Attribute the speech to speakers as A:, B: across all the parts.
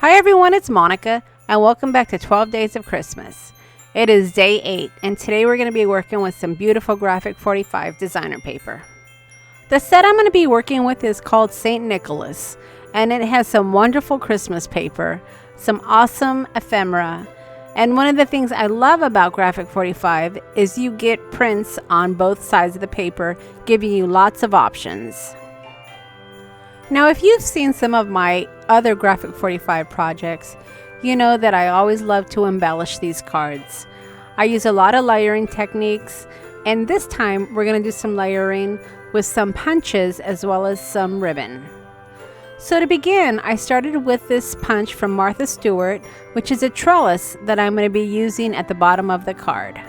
A: Hi everyone, it's Monica, and welcome back to 12 Days of Christmas. It is day 8, and today we're going to be working with some beautiful Graphic 45 designer paper. The set I'm going to be working with is called St. Nicholas, and it has some wonderful Christmas paper, some awesome ephemera, and one of the things I love about Graphic 45 is you get prints on both sides of the paper, giving you lots of options. Now, if you've seen some of my other Graphic 45 projects, you know that I always love to embellish these cards. I use a lot of layering techniques, and this time we're going to do some layering with some punches as well as some ribbon. So to begin, I started with this punch from Martha Stewart, which is a trellis that I'm going to be using at the bottom of the card.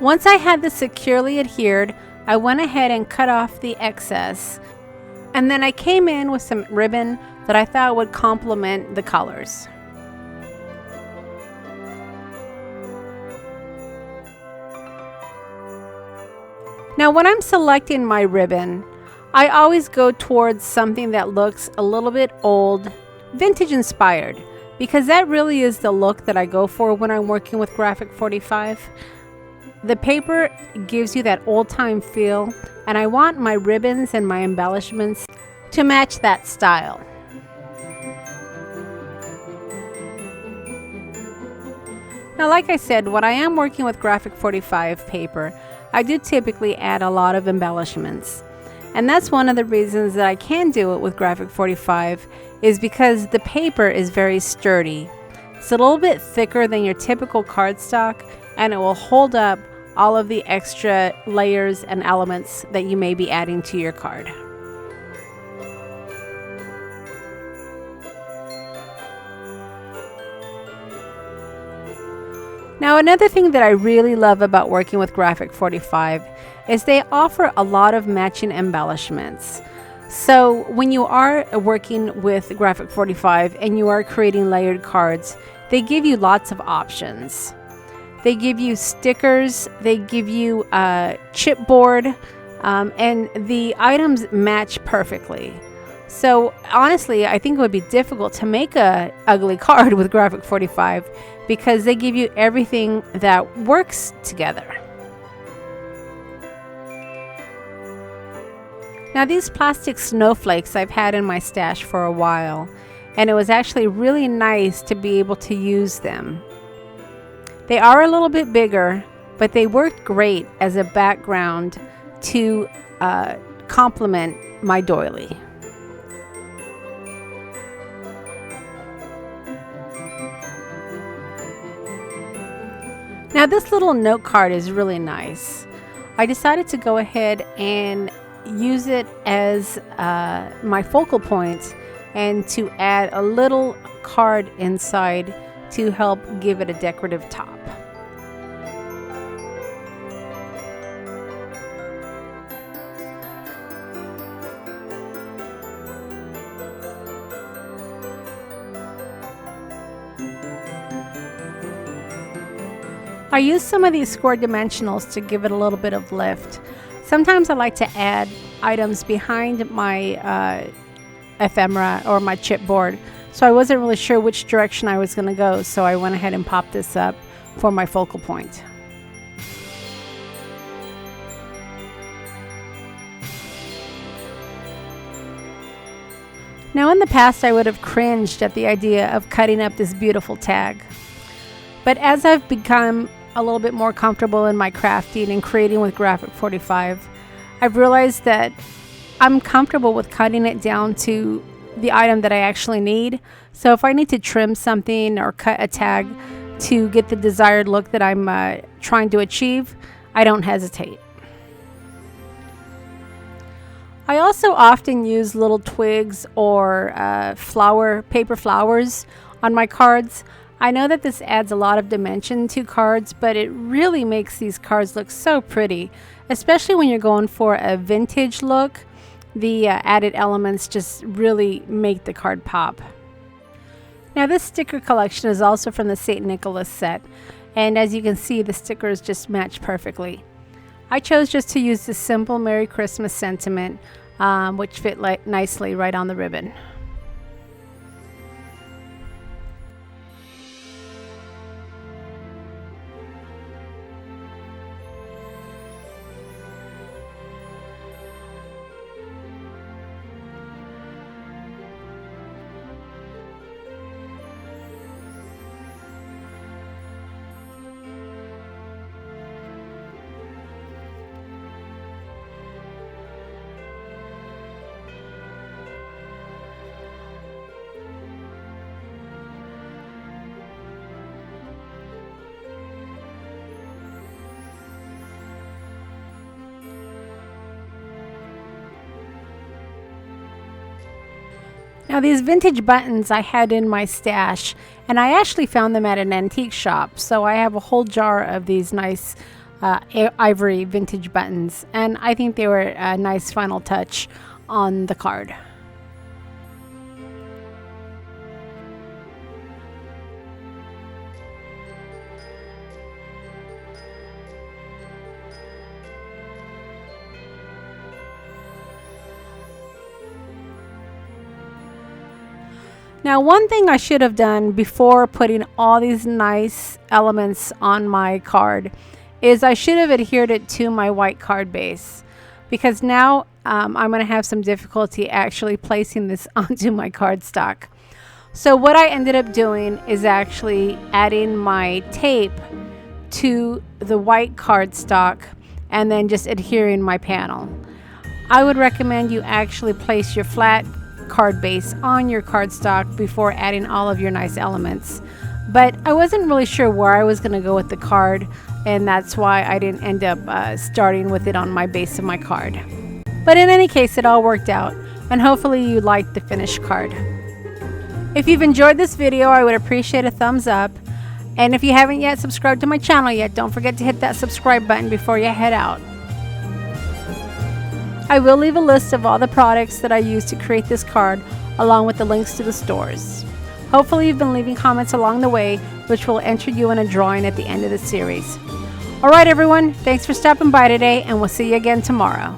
A: Once I had this securely adhered, I went ahead and cut off the excess, and then I came in with some ribbon that I thought would complement the colors. Now when I'm selecting my ribbon, I always go towards something that looks a little bit old, vintage inspired, because that really is the look that I go for when I'm working with Graphic 45. The paper gives you that old-time feel, and I want my ribbons and my embellishments to match that style. Now, like I said, when I am working with Graphic 45 paper, I do typically add a lot of embellishments. And that's one of the reasons that I can do it with Graphic 45 is because the paper is very sturdy. It's a little bit thicker than your typical cardstock, and it will hold up all of the extra layers and elements that you may be adding to your card. Now, another thing that I really love about working with Graphic 45 is they offer a lot of matching embellishments. So when you are working with Graphic 45 and you are creating layered cards, they give you lots of options. They give you stickers, they give you a chipboard, and the items match perfectly. So honestly, I think it would be difficult to make a ugly card with Graphic 45 because they give you everything that works together. Now these plastic snowflakes I've had in my stash for a while, and it was actually really nice to be able to use them. They are a little bit bigger, but they worked great as a background to complement my doily. Now this little note card is really nice. I decided to go ahead and use it as my focal point and to add a little card inside to help give it a decorative top. I use some of these square dimensionals to give it a little bit of lift. Sometimes I like to add items behind my ephemera or my chipboard, so I wasn't really sure which direction I was going to go, so I went ahead and popped this up for my focal point. Now in the past I would have cringed at the idea of cutting up this beautiful tag, but as I've become a little bit more comfortable in my crafting and creating with Graphic 45, I've realized that I'm comfortable with cutting it down to the item that I actually need. So if I need to trim something or cut a tag to get the desired look that I'm trying to achieve, I don't hesitate. I also often use little twigs or paper flowers on my cards. I know that this adds a lot of dimension to cards, but it really makes these cards look so pretty, especially when you're going for a vintage look. The added elements just really make the card pop. Now this sticker collection is also from the St. Nicholas set, and as you can see, the stickers just match perfectly. I chose just to use the simple Merry Christmas sentiment, which fit nicely right on the ribbon. Now these vintage buttons I had in my stash, and I actually found them at an antique shop, so I have a whole jar of these nice ivory vintage buttons, and I think they were a nice final touch on the card. Now, one thing I should have done before putting all these nice elements on my card is I should have adhered it to my white card base, because now I'm going to have some difficulty actually placing this onto my cardstock. So what I ended up doing is actually adding my tape to the white cardstock and then just adhering my panel. I would recommend you actually place your flat card base on your cardstock before adding all of your nice elements, but I wasn't really sure where I was going to go with the card, and that's why I didn't end up starting with it on my base of my card. But in any case, it all worked out, and hopefully you liked the finished card. If you've enjoyed this video, I would appreciate a thumbs up, and if you haven't yet subscribed to my channel yet, don't forget to hit that subscribe button before you head out. I will leave a list of all the products that I used to create this card, along with the links to the stores. Hopefully you've been leaving comments along the way, which will enter you in a drawing at the end of the series. Alright everyone, thanks for stopping by today, and we'll see you again tomorrow.